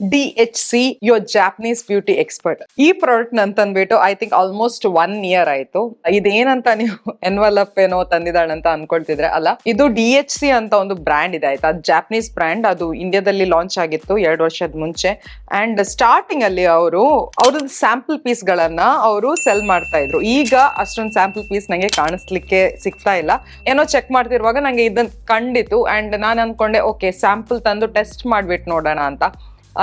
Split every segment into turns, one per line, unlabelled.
DHC your Japanese beauty expert. ಈ product ನಾನು ತಂದ್ಬಿಟ್ಟು I think almost 1 year ಆಯ್ತು. ಇದೇನಂತ ನೀವು ಎನ್ವಲಪ್ ಏನೋ ತಂದಿದ್ದಾಳಂತ ಅನ್ಕೊಳ್ತಿದ್ರೆ ಅಲ್ಲ, ಇದು DHC ಅಂತ ಒಂದು ಬ್ರ್ಯಾಂಡ್ ಇದೆ ಆಯ್ತಾ, ಜಾಪನೀಸ್ ಬ್ರ್ಯಾಂಡ್. ಅದು ಇಂಡಿಯಾದಲ್ಲಿ ಲಾಂಚ್ ಆಗಿತ್ತು 2 ವರ್ಷದ ಮುಂಚೆ. ಅಂಡ್ ಸ್ಟಾರ್ಟಿಂಗ್ ಅಲ್ಲಿ ಅವ್ರದ್ದು ಸ್ಯಾಂಪಲ್ ಪೀಸ್ ಗಳನ್ನ ಅವರು ಸೆಲ್ ಮಾಡ್ತಾ ಇದ್ರು. ಈಗ ಅಷ್ಟೊಂದು ಸ್ಯಾಂಪಲ್ ಪೀಸ್ ನಂಗೆ ಕಾಣಿಸ್ಲಿಕ್ಕೆ ಸಿಗ್ತಾ ಇಲ್ಲ. ಏನೋ ಚೆಕ್ ಮಾಡ್ತಿರುವಾಗ ನಂಗೆ ಇದನ್ನ ಕಂಡಿತು ಅಂಡ್ ನಾನು ಅನ್ಕೊಂಡೆ ಓಕೆ ಸ್ಯಾಂಪಲ್ ತಂದು ಟೆಸ್ಟ್ ಮಾಡ್ಬಿಟ್ಟು ನೋಡೋಣ ಅಂತ.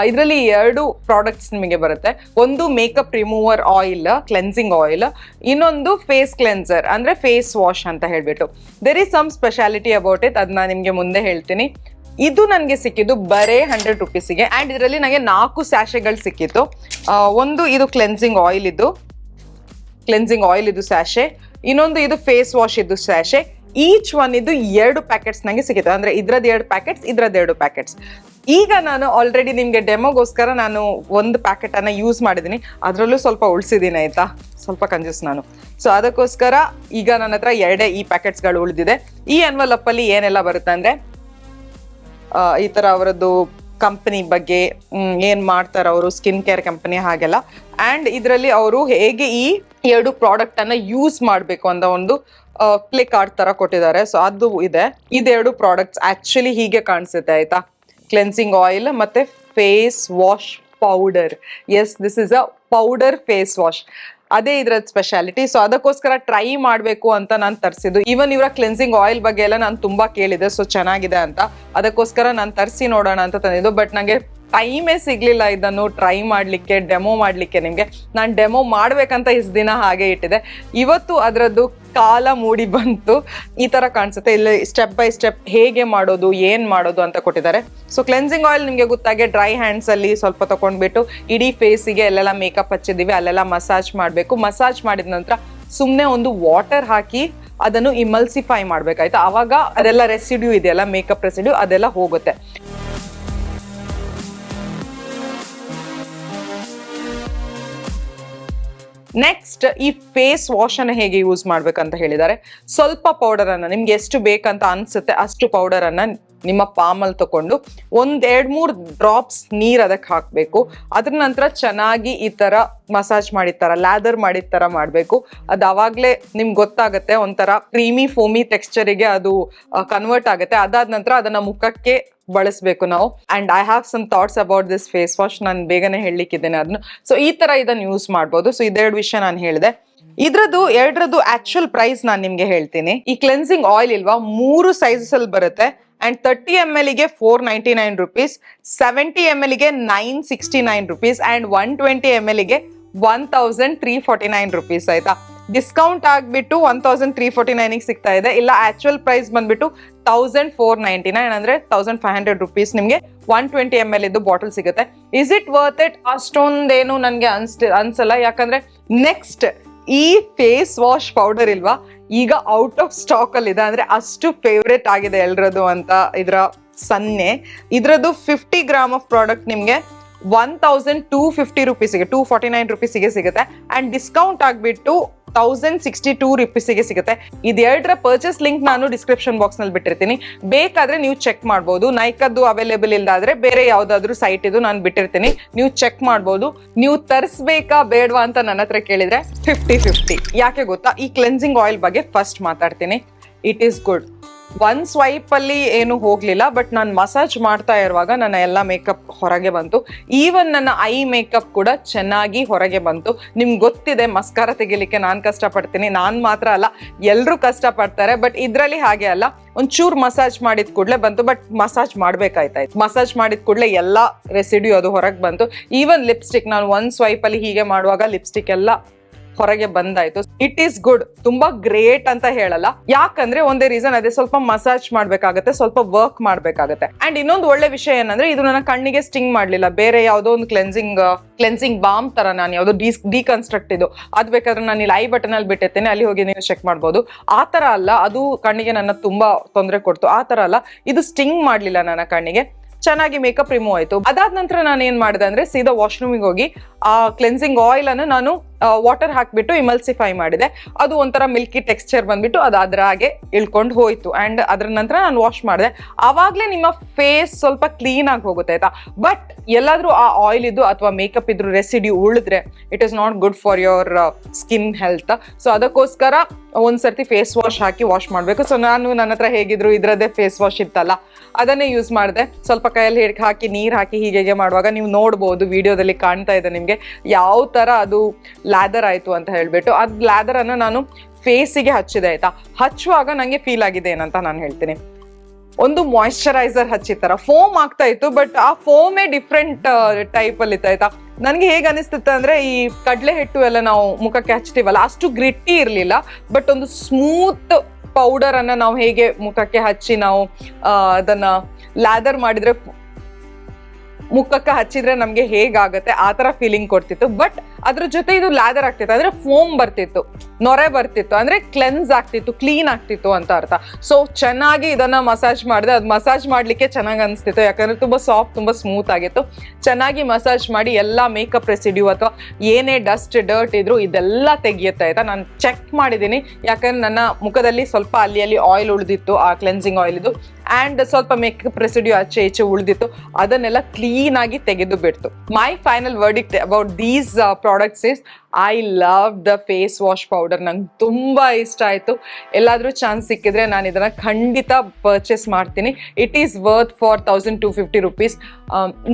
ಇದರಲ್ಲಿ 2 ಪ್ರಾಡಕ್ಟ್ಸ್ ನಿಮಗೆ ಬರುತ್ತೆ. ಒಂದು makeup remover oil, cleansing oil, ಇನ್ನೊಂದು ಫೇಸ್ ಕ್ಲೆನ್ಸರ್ ಅಂದ್ರೆ ಫೇಸ್ ವಾಶ್ ಅಂತ ಹೇಳ್ಬಿಟ್ಟು. There is some speciality about it, ಅದನ್ನ ನಿಮ್ಗೆ ಮುಂದೆ ಹೇಳ್ತೀನಿ. ಇದು ನನಗೆ ಸಿಕ್ಕಿದ್ದು ಬರೇ 100 ರೂಪೀಸಿಗೆ ಅಂಡ್ ಇದರಲ್ಲಿ ನನಗೆ 4 ಸ್ಯಾಶೆಗಳು ಸಿಕ್ಕಿತ್ತು. ಒಂದು ಇದು ಕ್ಲೆನ್ಸಿಂಗ್ ಆಯಿಲ್ ಇದು ಸ್ಯಾಶೆ, ಇನ್ನೊಂದು ಇದು ಫೇಸ್ ವಾಶ್ ಇದು ಸ್ಯಾಶೆ. ಈಚ್ ಒನ್ ಇದು 2 ಪ್ಯಾಕೆಟ್ಸ್ ನಂಗೆ ಸಿಕ್ಕಿತ್ತು. ಅಂದ್ರೆ ಇದ್ರದ್ದು 2 ಪ್ಯಾಕೆಟ್ಸ್, ಇದ್ರದ್ದು 2 ಪ್ಯಾಕೆಟ್ಸ್. ಈಗ ನಾನು ಆಲ್ರೆಡಿ ನಿಮ್ಗೆ ಡೆಮೋಗೋಸ್ಕರ ನಾನು ಒಂದು ಪ್ಯಾಕೆಟ್ ಅನ್ನ ಯೂಸ್ ಮಾಡಿದೀನಿ, ಅದರಲ್ಲೂ ಸ್ವಲ್ಪ ಉಳಿಸಿದೀನಿ ಆಯ್ತಾ, ಸ್ವಲ್ಪ ಕಂಜೂಸ್ ನಾನು. ಸೊ ಅದಕ್ಕೋಸ್ಕರ ಈಗ ನನ್ನ ಹತ್ರ 2 ಈ ಪ್ಯಾಕೆಟ್ಸ್ಗಳು ಉಳಿದಿದೆ. ಈ ಎನ್ವಲಪ್ ಅಲ್ಲಿ ಏನೆಲ್ಲ ಬರುತ್ತೆ ಅಂದ್ರೆ ಈ ತರ ಅವರದ್ದು ಕಂಪನಿ ಬಗ್ಗೆ, ಏನ್ ಮಾಡ್ತಾರ ಅವರು, ಸ್ಕಿನ್ ಕೇರ್ ಕಂಪನಿ ಹಾಗೆಲ್ಲ. ಅಂಡ್ ಇದರಲ್ಲಿ ಅವರು ಹೇಗೆ ಈ 2 ಪ್ರಾಡಕ್ಟ್ ಅನ್ನ ಯೂಸ್ ಮಾಡ್ಬೇಕು ಅಂತ ಒಂದು ಪ್ಲೇ ಕಾರ್ಡ್ ತರ ಕೊಟ್ಟಿದ್ದಾರೆ. ಸೊ ಅದು ಇದೆ. ಇದು 2 ಪ್ರಾಡಕ್ಟ್ಸ್ ಆಕ್ಚುಲಿ ಹೀಗೆ ಕಾಣಿಸುತ್ತೆ ಆಯ್ತಾ, ಕ್ಲೆನ್ಸಿಂಗ್ ಆಯಿಲ್ ಮತ್ತೆ face wash powder. Yes, this is a powder face wash. ಅದೇ ಇದ್ರದ್ದು ಸ್ಪೆಷಾಲಿಟಿ. ಸೊ ಅದಕ್ಕೋಸ್ಕರ ಟ್ರೈ ಮಾಡಬೇಕು ಅಂತ ನಾನು ತರಿಸಿದ್ದು. ಈವನ್ ಇವರ ಕ್ಲೆನ್ಸಿಂಗ್ ಆಯಿಲ್ ಬಗ್ಗೆ ಎಲ್ಲ ನಾನು ತುಂಬಾ ಕೇಳಿದೆ, ಸೊ ಚೆನ್ನಾಗಿದೆ ಅಂತ, ಅದಕ್ಕೋಸ್ಕರ ನಾನು ತರಿಸಿ ನೋಡೋಣ ಅಂತ ತಂದಿದ್ದು. ಬಟ್ ನಂಗೆ ಟೈಮೇ ಸಿಗ್ಲಿಲ್ಲ ಇದನ್ನು ಟ್ರೈ ಮಾಡ್ಲಿಕ್ಕೆ, ಡೆಮೋ ಮಾಡ್ಲಿಕ್ಕೆ. ನಿಮ್ಗೆ ನಾನು ಡೆಮೋ ಮಾಡ್ಬೇಕಂತ ಇಷ್ಟು ದಿನ ಹಾಗೆ ಇಟ್ಟಿದೆ. ಇವತ್ತು ಅದರದ್ದು ಕಾಲ ಮೂಡಿ ಬಂತು. ಈ ತರ ಕಾಣಿಸುತ್ತೆ. ಇಲ್ಲಿ ಸ್ಟೆಪ್ ಬೈ ಸ್ಟೆಪ್ ಹೇಗೆ ಮಾಡೋದು, ಏನ್ ಮಾಡೋದು ಅಂತ ಕೊಟ್ಟಿದ್ದಾರೆ. ಸೊ ಕ್ಲೆನ್ಸಿಂಗ್ ಆಯಿಲ್ ನಿಮ್ಗೆ ಗೊತ್ತಾಗೆ ಡ್ರೈ ಹ್ಯಾಂಡ್ಸ್ ಅಲ್ಲಿ ಸ್ವಲ್ಪ ತಗೊಂಡ್ಬಿಟ್ಟು ಇಡೀ ಫೇಸಿಗೆ ಎಲ್ಲೆಲ್ಲ ಮೇಕಪ್ ಹಚ್ಚಿದೀವಿ ಅಲ್ಲೆಲ್ಲ ಮಸಾಜ್ ಮಾಡ್ಬೇಕು. ಮಸಾಜ್ ಮಾಡಿದ ನಂತರ ಸುಮ್ನೆ ಒಂದು ವಾಟರ್ ಹಾಕಿ ಅದನ್ನು ಇಮಲ್ಸಿಫೈ ಮಾಡ್ಬೇಕಾಯ್ತಾ. ಅವಾಗ ಅದೆಲ್ಲ ರೆಸಿಡ್ಯೂ ಇದೆಯಲ್ಲ, ಮೇಕಪ್ ರೆಸಿಡ್ಯೂ ಅದೆಲ್ಲ ಹೋಗುತ್ತೆ. ನೆಕ್ಸ್ಟ್ ಈ ಫೇಸ್ ವಾಶ್ ಅನ್ನ ಹೇಗೆ ಯೂಸ್ ಮಾಡ್ಬೇಕಂತ ಹೇಳಿದ್ದಾರೆ. ಸ್ವಲ್ಪ ಪೌಡರ್ ಅನ್ನ ನಿಮ್ಗೆ ಎಷ್ಟು ಬೇಕಂತ ಅನ್ಸುತ್ತೆ ಅಷ್ಟು ಪೌಡರ್ ಅನ್ನ ನಿಮ್ಮ ಪಾಮಲ್ಲಿ ತಕೊಂಡು 1-2-3 ಡ್ರಾಪ್ಸ್ ನೀರ್ ಅದಕ್ಕೆ ಹಾಕ್ಬೇಕು. ಅದ್ರ ನಂತರ ಚೆನ್ನಾಗಿ ಈ ತರ ಮಸಾಜ್ ಮಾಡಿದ ತರ, ಲ್ಯಾದರ್ ಮಾಡಿದ ತರ ಮಾಡ್ಬೇಕು. ಅದು ಅವಾಗ್ಲೇ ನಿಮ್ಗೆ ಗೊತ್ತಾಗತ್ತೆ, ಒಂಥರ ಕ್ರೀಮಿ ಫೋಮಿ ಟೆಕ್ಸ್ಚರಿಗೆ ಅದು ಕನ್ವರ್ಟ್ ಆಗುತ್ತೆ. ಅದಾದ ನಂತರ ಅದನ್ನ ಮುಖಕ್ಕೆ ಬಳಸಬೇಕು ನಾವು. And I have some thoughts about this face wash, ನಾನು ಬೇಗನೆ ಹೇಳಲಿಕ್ಕಿದ್ದೇನೆ ಅದನ್ನು. ಸೊ ಈ ತರ ಇದನ್ನ ಯೂಸ್ ಮಾಡ್ಬೋದು. ಸೊ ಇದೆರಡು ವಿಷಯ ನಾನು ಹೇಳಿದೆ. ಎರಡರದ್ದು ಆಕ್ಚುಯಲ್ ಪ್ರೈಸ್ ನಾನು ನಿಮ್ಗೆ ಹೇಳ್ತೀನಿ. ಈ ಕ್ಲೆನ್ಸಿಂಗ್ ಆಯಿಲ್ ಇಲ್ವಾ, 3 ಸೈಜಸ್ ಅಲ್ಲಿ ಬರುತ್ತೆ. ಅಂಡ್ 30 ml ಗೆ 499 ರೂಪೀಸ್, 70 ml ಗೆ 969 ರೂಪೀಸ್ ಅಂಡ್ 120 ml ಗೆ 1349 ರೂಪೀಸ್ ಆಯ್ತಾ. ಡಿಸ್ಕೌಂಟ್ ಆಗ್ಬಿಟ್ಟು 1349 ಸಿಗ್ತಾ ಇದೆ. ಇಲ್ಲ ಆಕ್ಚುಯಲ್ ಪ್ರೈಸ್ ಬಂದ್ಬಿಟ್ಟು 1499 ಅಂದ್ರೆ 1500 ರೂಪೀಸ್ ನಿಮ್ಗೆ 120 ml ಇದ್ದು ಬಾಟಲ್ ಸಿಗುತ್ತೆ. Is it worth it? ಅಷ್ಟೊಂದೇನು ನನ್ಗೆ ಅನ್ಸಲ್ಲ. ಯಾಕಂದ್ರೆ ನೆಕ್ಸ್ಟ್ ಈ ಫೇಸ್ ವಾಶ್ ಪೌಡರ್ ಇಲ್ವಾ, ಈಗ ಔಟ್ ಆಫ್ ಸ್ಟಾಕ್ ಅಲ್ಲಿ ಇದೆ. ಅಂದ್ರೆ ಅಷ್ಟು ಫೇವ್ರೇಟ್ ಆಗಿದೆ ಎಲ್ರದು ಅಂತ ಇದರ ಸನ್ನೆ. ಇದ್ರದ್ದು 50 ಗ್ರಾಮ್ ಆಫ್ ಪ್ರಾಡಕ್ಟ್ ನಿಮ್ಗೆ 1250 ರೂಪೀಸಿಗೆ, 249 ರೂಪೀಸಿಗೆ ಸಿಗುತ್ತೆ. ಅಂಡ್ ಡಿಸ್ಕೌಂಟ್ ಆಗ್ಬಿಟ್ಟು 1062 ರೂಪೀಸಿಗೆ ಸಿಗುತ್ತೆ. ಇದೆರಡರ ಪರ್ಚೇಸ್ ಲಿಂಕ್ ನಾನು ಡಿಸ್ಕ್ರಿಪ್ಷನ್ ಬಾಕ್ಸ್ ನಲ್ಲಿ ಬಿಟ್ಟಿರ್ತೀನಿ, ಬೇಕಾದ್ರೆ ನೀವು ಚೆಕ್ ಮಾಡ್ಬೋದು. ನೈಕದ್ದು ಅವೈಲೇಬಲ್ ಇಲ್ದಾದ್ರೆ ಬೇರೆ ಯಾವ್ದಾದ್ರು ಸೈಟ್ ಇದು ನಾನು ಬಿಟ್ಟಿರ್ತೀನಿ, ನೀವು ಚೆಕ್ ಮಾಡ್ಬೋದು. ನೀವು ತರಿಸ್ಬೇಕಾ ಬೇಡವಾ ಅಂತ ನನ್ನ ಹತ್ರ ಕೇಳಿದ್ರೆ 50-50. ಯಾಕೆ ಗೊತ್ತಾ, ಈ ಕ್ಲೆನ್ಸಿಂಗ್ ಆಯಿಲ್ ಬಗ್ಗೆ ಫಸ್ಟ್ ಮಾತಾಡ್ತೀನಿ. It is good. 1 ಸ್ವೈಪ್ ಅಲ್ಲಿ ಏನು ಹೋಗ್ಲಿಲ್ಲ, ಬಟ್ ನಾನು ಮಸಾಜ್ ಮಾಡ್ತಾ ಇರುವಾಗ ನನ್ನ ಎಲ್ಲ ಮೇಕಪ್ ಹೊರಗೆ ಬಂತು. ಈವನ್ ನನ್ನ ಐ ಮೇಕಪ್ ಕೂಡ ಚೆನ್ನಾಗಿ ಹೊರಗೆ ಬಂತು. ನಿಮ್ಗೆ ಗೊತ್ತಿದೆ, ಮಸ್ಕಾರ ತೆಗಿಲಿಕ್ಕೆ ನಾನು ಕಷ್ಟಪಡ್ತೀನಿ, ನಾನು ಮಾತ್ರ ಅಲ್ಲ ಎಲ್ಲರೂ ಕಷ್ಟಪಡ್ತಾರೆ. ಬಟ್ ಇದ್ರಲ್ಲಿ ಹಾಗೆ ಅಲ್ಲ, ಒಂಚೂರು ಮಸಾಜ್ ಮಾಡಿದ ಕೂಡಲೇ ಬಂತು. But massage ಮಾಡ್ಬೇಕಾಯ್ತಾಯ್ತು. ಮಸಾಜ್ ಮಾಡಿದ ಕೂಡಲೇ ಎಲ್ಲ ರೆಸಿಡ್ಯೂ ಅದು ಹೊರಗೆ ಬಂತು. ಈವನ್ ಲಿಪ್ಸ್ಟಿಕ್, ನಾನು 1 ಸ್ವೈಪ್ ಅಲ್ಲಿ ಹೀಗೆ ಮಾಡುವಾಗ ಲಿಪ್ಸ್ಟಿಕ್ ಎಲ್ಲ ಹೊರಗೆ ಬಂದಾಯ್ತು. It is good. ತುಂಬಾ ಗ್ರೇಟ್ ಅಂತ ಹೇಳಲ್ಲ, ಯಾಕಂದ್ರೆ ಒಂದೇ ರೀಸನ್ ಅದೇ, ಸ್ವಲ್ಪ ಮಸಾಜ್ ಮಾಡ್ಬೇಕಾಗತ್ತೆ, ಸ್ವಲ್ಪ ವರ್ಕ್ ಮಾಡ್ಬೇಕಾಗತ್ತೆ. ಅಂಡ್ ಇನ್ನೊಂದು ಒಳ್ಳೆ ವಿಷಯ ಏನಂದ್ರೆ ಇದು ನನ್ನ ಕಣ್ಣಿಗೆ ಸ್ಟಿಂಗ್ ಮಾಡ್ಲಿಲ್ಲ. ಬೇರೆ ಯಾವ್ದೋ ಒಂದು ಕ್ಲೆನ್ಸಿಂಗ್ ಬಾಮ್ ತರ ನಾನು ಯಾವ್ದೋ ಡಿಕನ್ಸ್ಟ್ರಕ್ಟ್ ಇದು, ಅದ್ ಬೇಕಾದ್ರೆ ನಾನು ಇಲ್ಲಿ ಐ ಬಟನ್ ಅಲ್ಲಿ ಬಿಟ್ಟಿರ್ತೇನೆ, ಅಲ್ಲಿ ಹೋಗಿ ನೀವು ಚೆಕ್ ಮಾಡ್ಬೋದು. ಆ ತರ ಅಲ್ಲ, ಅದು ಕಣ್ಣಿಗೆ ನನ್ನ ತುಂಬಾ ತೊಂದರೆ ಕೊಡ್ತು. ಆ ತರ ಅಲ್ಲ, ಇದು ಸ್ಟಿಂಗ್ ಮಾಡ್ಲಿಲ್ಲ ನನ್ನ ಕಣ್ಣಿಗೆ. ಚೆನ್ನಾಗಿ ಮೇಕಪ್ ರಿಮೂವ್ ಆಯ್ತು. ಅದಾದ ನಂತರ ನಾನು ಏನ್ ಮಾಡಿದೆ ಅಂದ್ರೆ ಸೀದಾ ವಾಶ್ರೂಮಿಗೆ ಹೋಗಿ ಆ ಕ್ಲೆನ್ಸಿಂಗ್ ಆಯಿಲ್ ಅನ್ನು ನಾನು ವಾಟರ್ ಹಾಕ್ಬಿಟ್ಟು ಇಮಲ್ಸಿಫೈ ಮಾಡಿದೆ. ಅದು ಒಂಥರ ಮಿಲ್ಕಿ ಟೆಕ್ಸ್ಚರ್ ಬಂದ್ಬಿಟ್ಟು ಅದು ಅದ್ರ ಹಾಗೆ ಇಳ್ಕೊಂಡು ಹೋಯ್ತು. ಅಂಡ್ ಅದ್ರ ನಂತರ ನಾನು ವಾಶ್ ಮಾಡಿದೆ. ಆವಾಗಲೇ ನಿಮ್ಮ ಫೇಸ್ ಸ್ವಲ್ಪ ಕ್ಲೀನ್ ಆಗಿ ಹೋಗುತ್ತೆ ಆಯ್ತಾ. ಬಟ್ ಎಲ್ಲಾದ್ರೂ ಆ ಆಯಿಲ್ ಇದ್ದು ಅಥವಾ ಮೇಕಪ್ ಇದ್ರು ರೆಸಿಡ್ಯೂ ಉಳಿದ್ರೆ it is not good for your skin health. So ಅದಕ್ಕೋಸ್ಕರ ಒಂದ್ಸರ್ತಿ ಫೇಸ್ ವಾಶ್ ಹಾಕಿ ವಾಶ್ ಮಾಡಬೇಕು. ಸೊ ನಾನು ನನ್ನ ಹತ್ರ ಹೇಗಿದ್ರು ಇದ್ರದ್ದೇ ಫೇಸ್ ವಾಶ್ ಇತ್ತಲ್ಲ, ಅದನ್ನೇ ಯೂಸ್ ಮಾಡಿದೆ. ಸ್ವಲ್ಪ ಕೈಯಲ್ಲಿ ಹಾಕಿ ನೀರು ಹಾಕಿ ಹೀಗೆ ಮಾಡುವಾಗ ನೀವು ನೋಡ್ಬೋದು, ವಿಡಿಯೋದಲ್ಲಿ ಕಾಣ್ತಾ ಇದೆ ನಿಮಗೆ ಯಾವ ಥರ ಅದು ಲ್ಯಾದರ್ ಆಯಿತು ಅಂತ ಹೇಳ್ಬಿಟ್ಟು. ಅದು ಲ್ಯಾದರನ್ನು ನಾನು ಫೇಸಿಗೆ ಹಚ್ಚಿದೆ ಆಯ್ತಾ. ಹಚ್ಚುವಾಗ ನನಗೆ ಫೀಲ್ ಆಗಿದೆ ಏನಂತ ನಾನು ಹೇಳ್ತೀನಿ. ಒಂದು ಮಾಯಿಶ್ಚರೈಸರ್ ಹಚ್ಚಿದ ಥರ ಫೋಮ್ ಆಗ್ತಾ ಇತ್ತು, ಬಟ್ ಆ ಫೋಮೇ ಡಿಫ್ರೆಂಟ್ ಟೈಪಲ್ಲಿ ಇತ್ತು ಆಯ್ತಾ. ನನಗೆ ಹೇಗೆ ಅನಿಸ್ತಿತ್ತು ಅಂದರೆ, ಈ ಕಡಲೆ ಹಿಟ್ಟು ಎಲ್ಲ ನಾವು ಮುಖಕ್ಕೆ ಹಚ್ತೀವಲ್ಲ ಅಷ್ಟು ಗ್ರಿಟ್ಟಿ ಇರಲಿಲ್ಲ, ಬಟ್ ಒಂದು ಸ್ಮೂತ್ ಪೌಡರನ್ನು ನಾವು ಹೇಗೆ ಮುಖಕ್ಕೆ ಹಚ್ಚಿ ನಾವು ಅದನ್ನು ಲ್ಯಾದರ್ ಮಾಡಿದರೆ ಮುಖಕ್ಕೆ ಹಚ್ಚಿದ್ರೆ ನಮಗೆ ಹೇಗಾಗುತ್ತೆ ಆ ಥರ ಫೀಲಿಂಗ್ ಕೊಡ್ತಿತ್ತು. ಬಟ್ ಅದ್ರ ಜೊತೆ ಇದು ಲ್ಯಾದರ್ ಆಗ್ತಿತ್ತು, ಅಂದರೆ ಫೋಮ್ ಬರ್ತಿತ್ತು, ನೊರೆ ಬರ್ತಿತ್ತು, ಅಂದರೆ ಕ್ಲೆನ್ಸ್ ಆಗ್ತಿತ್ತು, ಕ್ಲೀನ್ ಆಗ್ತಿತ್ತು ಅಂತ ಅರ್ಥ. ಸೊ ಚೆನ್ನಾಗಿ ಇದನ್ನು ಮಸಾಜ್ ಮಾಡಿದೆ. ಅದು ಮಸಾಜ್ ಮಾಡಲಿಕ್ಕೆ ಚೆನ್ನಾಗಿ ಅನಿಸ್ತಿತ್ತು, ಯಾಕಂದರೆ ತುಂಬ ಸಾಫ್ಟ್, ತುಂಬ ಸ್ಮೂತ್ ಆಗಿತ್ತು. ಚೆನ್ನಾಗಿ ಮಸಾಜ್ ಮಾಡಿ ಎಲ್ಲ ಮೇಕಪ್ ರೆಸಿಡ್ಯೂ ಅಥವಾ ಏನೇ ಡಸ್ಟ್ ಡರ್ಟ್ ಇದ್ರು ಇದೆಲ್ಲ ತೆಗಿಯುತ್ತೆ ಆಯ್ತಾ. ನಾನು ಚೆಕ್ ಮಾಡಿದ್ದೀನಿ, ಯಾಕಂದ್ರೆ ನನ್ನ ಮುಖದಲ್ಲಿ ಸ್ವಲ್ಪ ಅಲ್ಲಿ ಆಯಿಲ್ ಉಳಿದಿತ್ತು, ಆ ಕ್ಲೆನ್ಸಿಂಗ್ ಆಯಿಲ್ ಇದು, ಆ್ಯಂಡ್ ಸ್ವಲ್ಪ ಮೇಕಪ್ ರೆಸಿಡ್ಯೂ ಆಚೆ ಈಚೆ ಉಳಿದಿತ್ತು, ಅದನ್ನೆಲ್ಲ ಕ್ಲೀನ್ ಆಗಿ ತೆಗೆದು ಬಿಡ್ತು. My final verdict about these products is I love the face wash powder. ನಂಗೆ ತುಂಬ ಇಷ್ಟ ಆಯಿತು. ಎಲ್ಲಾದರೂ ಚಾನ್ಸ್ ಸಿಕ್ಕಿದ್ರೆ ನಾನು ಇದನ್ನು ಖಂಡಿತ ಪರ್ಚೇಸ್ ಮಾಡ್ತೀನಿ. It is worth for 1250 rupees.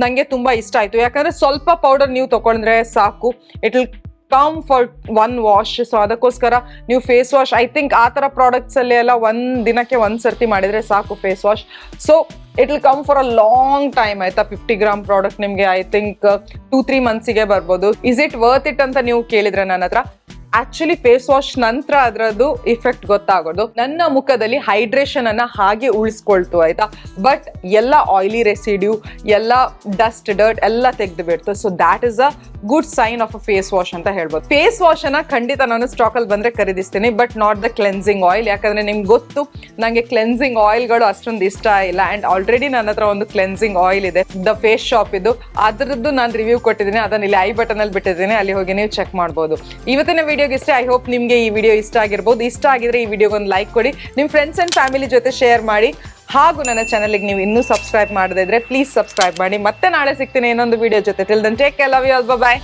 ನನಗೆ ತುಂಬ ಇಷ್ಟ ಆಯಿತು, ಯಾಕಂದರೆ ಸ್ವಲ್ಪ ಪೌಡರ್ ನೀವು ತೊಗೊಂಡ್ರೆ ಸಾಕು, it will come for one wash. So ಅದಕ್ಕೋಸ್ಕರ ನೀವು ಫೇಸ್ ವಾಶ್ ಐ ಥಿಂಕ್ ಆ ಥರ ಪ್ರಾಡಕ್ಟ್ಸಲ್ಲಿ ಎಲ್ಲ ದಿನಕ್ಕೆ ಒಂದು ಸರ್ತಿ ಮಾಡಿದರೆ ಸಾಕು face wash. So it will come for a long time ಆಯ್ತಾ. 50 grams ಪ್ರಾಡಕ್ಟ್ ನಿಮಗೆ ಐ ಥಿಂಕ್ 2-3 months ಬರ್ಬೋದು. ಇಸ್ ಇಟ್ ವರ್ತ್ ಇಟ್ ಅಂತ ನೀವು ಕೇಳಿದ್ರೆ ನನ್ನ ಹತ್ರ ಆಕ್ಚುಲಿ ಫೇಸ್ ವಾಶ್ ನಂತರ ಅದರದ್ದು ಇಫೆಕ್ಟ್ ಗೊತ್ತಾಗೋದು. ನನ್ನ ಮುಖದಲ್ಲಿ ಹೈಡ್ರೇಷನ್ ಅನ್ನ ಹಾಗೆ ಉಳಿಸ್ಕೊಳ್ತು ಆಯ್ತಾ. ಬಟ್ ಎಲ್ಲ ಆಯಿಲಿ ರೆಸಿಡ್ಯೂ, ಎಲ್ಲ ಡಸ್ಟ್ ಡರ್ಟ್ ಎಲ್ಲ ತೆಗೆದು ಬಿಡ್ತು. So that is a good sign of a face wash ಅಂತ ಹೇಳ್ಬೋದು. ಫೇಸ್ ವಾಶ್ ಅನ್ನ ಖಂಡಿತ ನಾನು ಸ್ಟಾಕಲ್ಲಿ ಬಂದ್ರೆ ಖರೀದಿಸ್ತೀನಿ, but not the cleansing oil. ಯಾಕಂದ್ರೆ ನಿಮ್ಗೆ ಗೊತ್ತು ನನಗೆ ಕ್ಲೆನ್ಸಿಂಗ್ ಆಯಿಲ್ಗಳು ಅಷ್ಟೊಂದು ಇಷ್ಟ ಇಲ್ಲ. ಅಂಡ್ ಆಲ್ರೆಡಿ ನನ್ನ ಹತ್ರ ಒಂದು ಕ್ಲೆನ್ಸಿಂಗ್ ಆಯಿಲ್ ಇದೆ, ದ ಫೇಸ್ ಶಾಪ್ ಇದು. ಅದರದ್ದು ನಾನು ರಿವ್ಯೂ ಕೊಟ್ಟಿದ್ದೀನಿ, ಅದನ್ನ ಇಲ್ಲಿ ಐ ಬಟನ್ ಅಲ್ಲಿ ಬಿಟ್ಟಿದ್ದೀನಿ, ಅಲ್ಲಿ ಹೋಗಿ ನೀವು ಚೆಕ್ ಮಾಡ್ಬೋದು. ಇವತ್ತಿನ ವಿಡಿಯೋಗೆ ಇಷ್ಟ. ಐ ಹೋಪ್ ನಿಮಗೆ ಈ ವಿಡಿಯೋ ಇಷ್ಟ ಆಗಿರ್ಬೋದು. ಇಷ್ಟ ಆಗಿದ್ರೆ ಈ ವಿಡಿಯೋಗೆ ಒಂದು ಲೈಕ್ ಕೊಡಿ, ನಿಮ್ಮ ಫ್ರೆಂಡ್ಸ್ ಅಂಡ್ ಫ್ಯಾಮಿಲಿ ಜೊತೆ ಶೇರ್ ಮಾಡಿ. ಹಾಗೂ ನನ್ನ ಚಾನಲ್ಗೆ ನೀವು ಇನ್ನೂ ಸಬ್ಸ್ಕ್ರೈಬ್ ಮಾಡದೇ ಇದ್ರೆ ಪ್ಲೀಸ್ ಸಬ್ಸ್ಕ್ರೈಬ್ ಮಾಡಿ. ಮತ್ತೆ ನಾಳೆ ಸಿಗ್ತೀನಿ ಇನ್ನೊಂದು ವಿಡಿಯೋ ಜೊತೆ. Till then take care, love you all, by.